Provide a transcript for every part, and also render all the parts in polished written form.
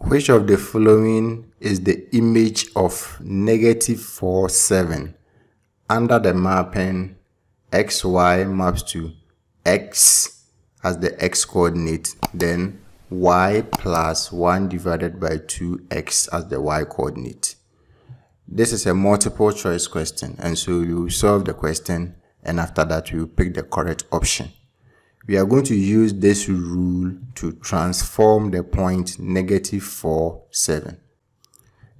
Which of the following is the image of -4, 7 under the mapping xy maps to x as the x coordinate, then y plus 1 divided by 2x as the y coordinate? This is a multiple choice question, and so you solve the question, and after that you pick the correct option. We are going to use this rule to transform the point -4, 7.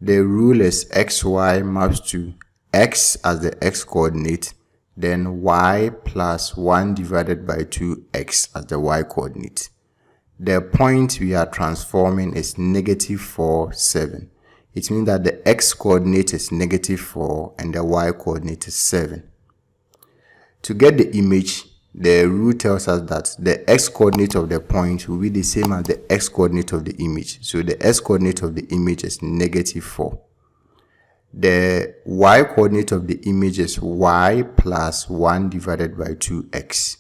The rule is xy maps to x as the x coordinate, then y plus 1 divided by 2x as the y coordinate. The point we are transforming is -4, 7. It means that the x coordinate is -4 and the y coordinate is 7. To get the image, the rule tells us that the x coordinate of the point will be the same as the x coordinate of the image. So the x coordinate of the image is -4. The y coordinate of the image is y plus 1 divided by 2x.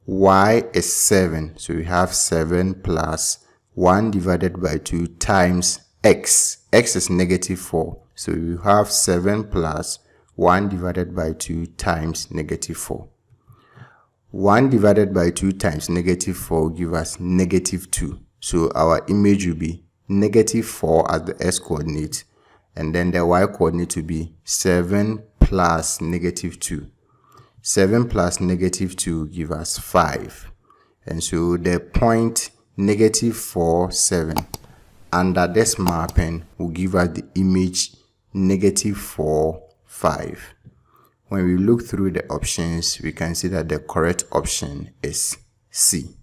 Y is 7, so we have 7 plus 1 divided by 2 times x. X is -4, so we have 7 plus 1 divided by 2 times -4. 1 divided by 2 times -4 will give us -2. So our image will be -4 as the x coordinate, and then the y coordinate will be 7 plus -2. 7 plus -2 will give us 5. And so the point -4, 7 under this mapping will give us the image -4, 5. When we look through the options, we can see that the correct option is C.